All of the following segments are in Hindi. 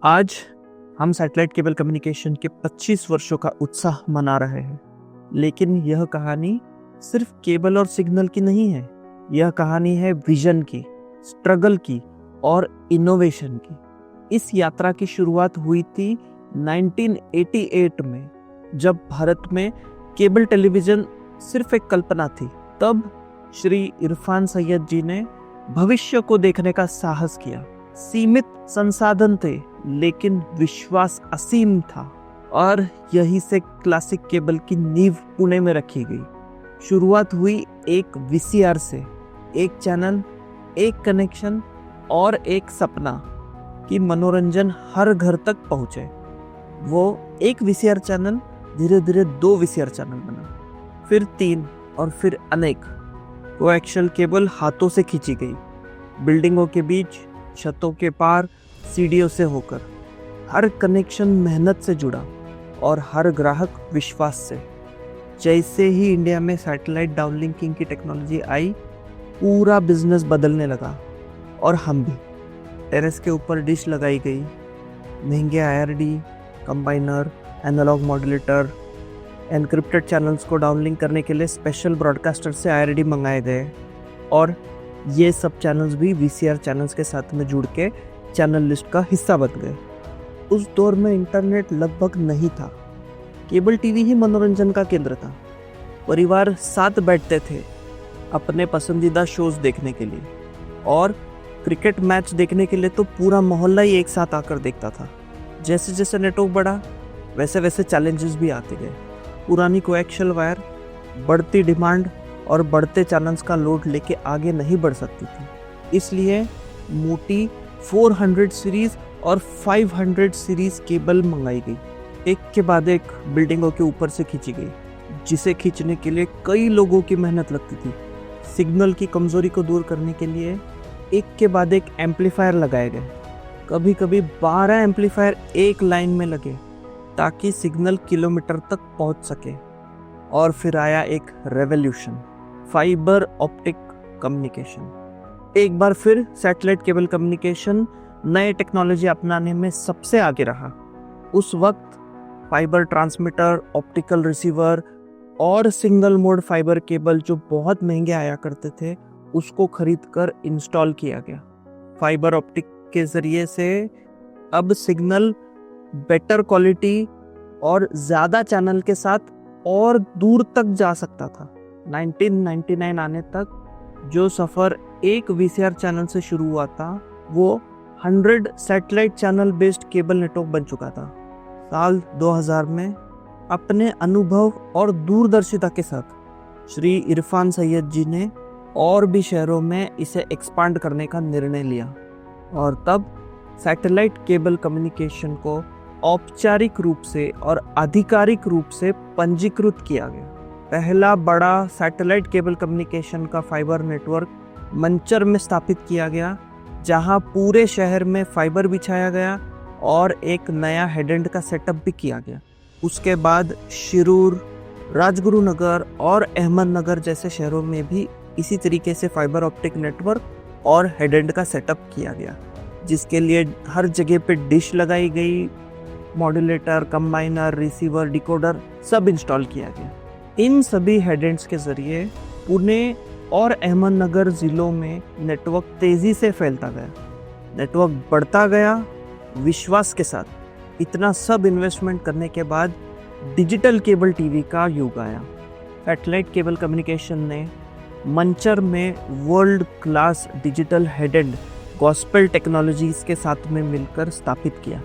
आज हम सैटेलाइट केबल कम्युनिकेशन के 25 वर्षों का उत्साह मना रहे हैं, लेकिन यह कहानी सिर्फ केबल और सिग्नल की नहीं है। यह कहानी है विजन की, स्ट्रगल की और इनोवेशन की। इस यात्रा की शुरुआत हुई थी 1988 में, जब भारत में केबल टेलीविजन सिर्फ एक कल्पना थी। तब श्री इरफान सैयद जी ने भविष्य को देखने का साहस किया। सीमित संसाधन थे, लेकिन विश्वास असीम था, और यहीं से क्लासिक केबल की नींव पुणे में रखी गई। शुरुआत हुई एक वीसीआर से, एक चैनल, एक कनेक्शन और एक सपना कि मनोरंजन हर घर तक पहुंचे। वो एक वीसीआर चैनल धीरे धीरे 2 वीसीआर चैनल बना, फिर 3 और फिर अनेक। कोएक्शियल केबल हाथों से खींची गई, बिल्डिंगों के बीच, छतों के पार, सीढ़ियों से होकर। हर कनेक्शन मेहनत से जुड़ा और हर ग्राहक विश्वास से। जैसे ही इंडिया में सैटेलाइट डाउनलिंकिंग की टेक्नोलॉजी आई, पूरा बिजनेस बदलने लगा। और हम भी। टेरेस के ऊपर डिश लगाई गई, महंगे IRD, combiner, analog modulator, encrypted channels को डाउनलिंक करने के लिए स्पेशल ब्रॉडकास्टर से आईआरडी मंगाए गए, और ये सब चैनल्स भी वीसीआर चैनल्स के साथ में जुड़ के चैनल लिस्ट का हिस्सा बन गए। उस दौर में इंटरनेट लगभग नहीं था। केबल टीवी ही मनोरंजन का केंद्र था। परिवार साथ बैठते थे अपने पसंदीदा शोज देखने के लिए, और क्रिकेट मैच देखने के लिए तो पूरा मोहल्ला ही एक साथ आकर देखता था। जैसे जैसे नेटवर्क बढ़ा, वैसे वैसे चैलेंजेस भी आते गए। पुरानी कोएक्शियल वायर, बढ़ती डिमांड और बढ़ते चैनल्स का लोड लेके आगे नहीं बढ़ सकती थी। इसलिए मोटी 400 सीरीज और 500 सीरीज केबल मंगाई गई, एक के बाद एक बिल्डिंगों के ऊपर से खींची गई, जिसे खींचने के लिए कई लोगों की मेहनत लगती थी। सिग्नल की कमजोरी को दूर करने के लिए एक के बाद एक एम्पलीफायर लगाए गए। कभी कभी 12 एम्पलीफायर एक लाइन में लगे, ताकि सिग्नल किलोमीटर तक पहुंच सके। और फिर आया एक रेवोल्यूशन, फाइबर ऑप्टिक कम्युनिकेशन। एक बार फिर सैटेलाइट केबल कम्युनिकेशन नए टेक्नोलॉजी अपनाने में सबसे आगे रहा। उस वक्त फाइबर ट्रांसमीटर, ऑप्टिकल रिसीवर और सिंगल मोड फाइबर केबल जो बहुत महंगे आया करते थे, उसको खरीदकर इंस्टॉल किया गया। फाइबर ऑप्टिक के जरिए से अब सिग्नल बेटर क्वालिटी और ज़्यादा चैनल के साथ और दूर तक जा सकता था। 1999 आने तक जो सफ़र एक वीसीआर चैनल से शुरू हुआ था, वो 100 satellite channel based cable network बन चुका था। साल 2000 में अपने अनुभव और दूरदर्शिता के साथ श्री इरफान सैयद जी ने और भी शहरों में इसे एक्सपांड करने का निर्णय लिया, और तब सैटेलाइट केबल कम्युनिकेशन को औपचारिक रूप से और आधिकारिक रूप से पंजीकृत किया गया। पहला बड़ा सैटेलाइट केबल कम्युनिकेशन का फाइबर नेटवर्क मंचर में स्थापित किया गया, जहां पूरे शहर में फाइबर बिछाया गया और एक नया हेड एंड का सेटअप भी किया गया। उसके बाद शिरूर, राजगुरुनगर और अहमदनगर जैसे शहरों में भी इसी तरीके से फाइबर ऑप्टिक नेटवर्क और हेड एंड का सेटअप किया गया, जिसके लिए हर जगह पे डिश लगाई गई, मॉड्यूलेटर, कंबाइनर, रिसीवर, डिकोडर सब इंस्टॉल किया गया। इन सभी हेड एंड्स के जरिए पुणे और अहमदनगर ज़िलों में नेटवर्क तेज़ी से फैलता गया। नेटवर्क बढ़ता गया विश्वास के साथ। इतना सब इन्वेस्टमेंट करने के बाद डिजिटल केबल टीवी का युग आया। सैटेलाइट केबल कम्युनिकेशन ने मंचर में world class digital head and gospel technologies के साथ में मिलकर स्थापित किया।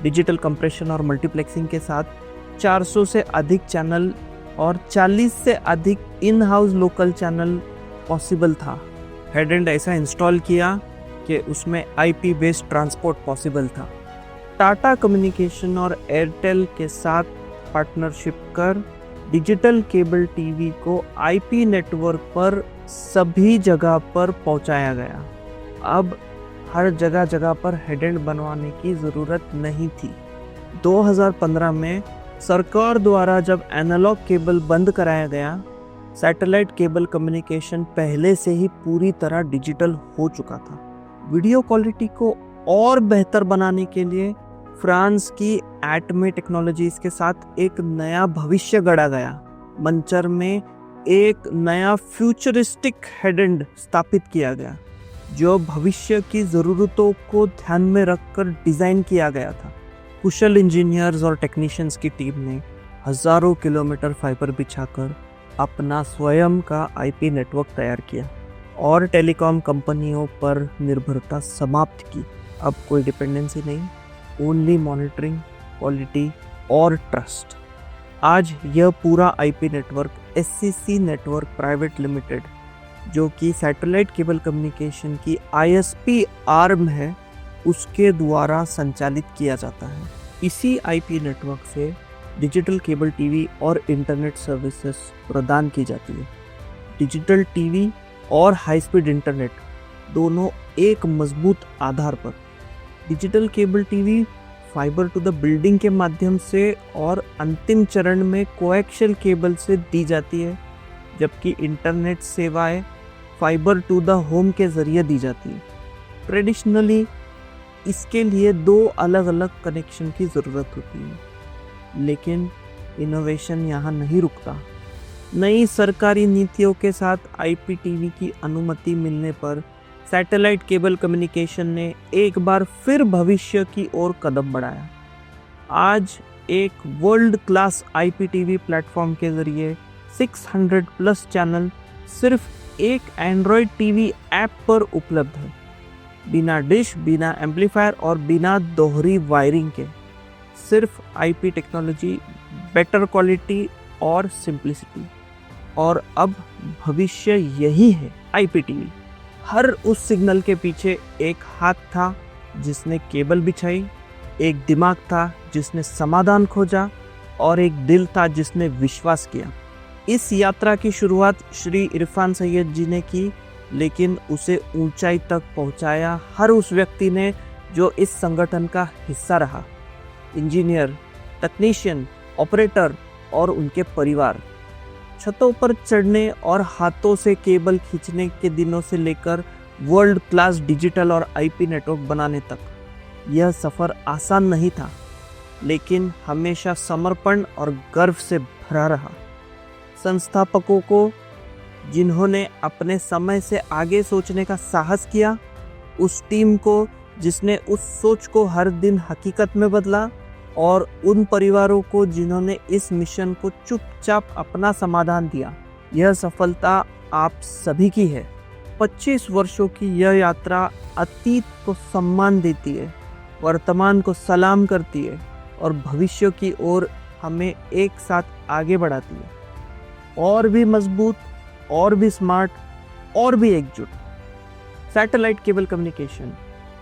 डिजिटल कंप्रेशन और मल्टीप्लेक्सिंग के साथ 400 से अधिक चैनल और 40 से अधिक in house local channel possible था। हेड एंड ऐसा इंस्टॉल किया कि उसमें आईपी बेस्ड ट्रांसपोर्ट पॉसिबल था। टाटा कम्युनिकेशन और एयरटेल के साथ पार्टनरशिप कर डिजिटल केबल टीवी को आईपी नेटवर्क पर सभी जगह पर पहुंचाया गया। अब हर जगह जगह पर हेड एंड बनवाने की ज़रूरत नहीं थी। 2015 में सरकार द्वारा जब एनालॉग केबल बंद कराया गया, सैटेलाइट केबल कम्युनिकेशन पहले से ही पूरी तरह डिजिटल हो चुका था। वीडियो क्वालिटी को और बेहतर बनाने के लिए फ्रांस की एटमे टेक्नोलॉजीज के साथ एक नया भविष्य गढ़ा गया। मंचर में एक नया फ्यूचरिस्टिक हेड स्थापित किया गया जो भविष्य की ज़रूरतों को ध्यान में रखकर डिज़ाइन किया गया था। कुशल इंजीनियर्स और टेक्नीशियंस की टीम ने हज़ारों किलोमीटर फाइबर बिछाकर अपना स्वयं का आईपी नेटवर्क तैयार किया और टेलीकॉम कंपनियों पर निर्भरता समाप्त की। अब कोई डिपेंडेंसी नहीं, ओनली मॉनिटरिंग, क्वालिटी और ट्रस्ट। आज यह पूरा IP network SCC network private limited, जो कि सैटेलाइट केबल कम्युनिकेशन की आईएसपी आर्म है, उसके द्वारा संचालित किया जाता है। इसी आईपी नेटवर्क से डिजिटल केबल टीवी और इंटरनेट सर्विसेज प्रदान की जाती है। डिजिटल टीवी और हाई स्पीड इंटरनेट दोनों एक मजबूत आधार पर। Digital cable TV fibre to the building के माध्यम से और अंतिम चरण में कोएक्शियल केबल से दी जाती है, जबकि इंटरनेट सेवाएं फाइबर टू द होम के ज़रिए दी जाती है। ट्रेडिशनली इसके लिए 2 अलग अलग कनेक्शन की ज़रूरत होती है, लेकिन इनोवेशन यहाँ नहीं रुकता। नई सरकारी नीतियों के साथ आईपीटीवी की अनुमति मिलने पर सैटेलाइट केबल कम्युनिकेशन ने एक बार फिर भविष्य की ओर कदम बढ़ाया। आज एक वर्ल्ड क्लास आईपीटीवी प्लेटफॉर्म के जरिए 600 प्लस चैनल सिर्फ एक एंड्रॉयड टीवी ऐप पर उपलब्ध है, बिना डिश, बिना एम्पलीफायर और बिना दोहरी वायरिंग के। सिर्फ आईपी टेक्नोलॉजी, बेटर क्वालिटी और सिंप्लिसिटी। और अब भविष्य यही है आईपीटीवी। हर उस सिग्नल के पीछे एक हाथ था जिसने केबल बिछाई, एक दिमाग था जिसने समाधान खोजा और एक दिल था जिसने विश्वास किया। इस यात्रा की शुरुआत श्री इरफान सैयद जी ने की, लेकिन उसे ऊंचाई तक पहुंचाया हर उस व्यक्ति ने जो इस संगठन का हिस्सा रहा। इंजीनियर, टेक्नीशियन, ऑपरेटर और उनके परिवार। छतों पर चढ़ने और हाथों से केबल खींचने के दिनों से लेकर वर्ल्ड क्लास डिजिटल और आईपी नेटवर्क बनाने तक यह सफ़र आसान नहीं था, लेकिन हमेशा समर्पण और गर्व से भरा रहा। संस्थापकों को, जिन्होंने अपने समय से आगे सोचने का साहस किया, उस टीम को जिसने उस सोच को हर दिन हकीकत में बदला, और उन परिवारों को जिन्होंने इस मिशन को चुपचाप अपना समाधान दिया। यह सफलता आप सभी की है। 25 वर्षों की यह यात्रा अतीत को सम्मान देती है, वर्तमान को सलाम करती है और भविष्य की ओर हमें एक साथ आगे बढ़ाती है, और भी मजबूत, और भी स्मार्ट, और भी एकजुट। सैटेलाइट केबल कम्युनिकेशन,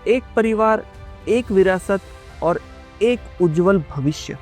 एक परिवार, एक विरासत और एक उज्जवल भविष्य।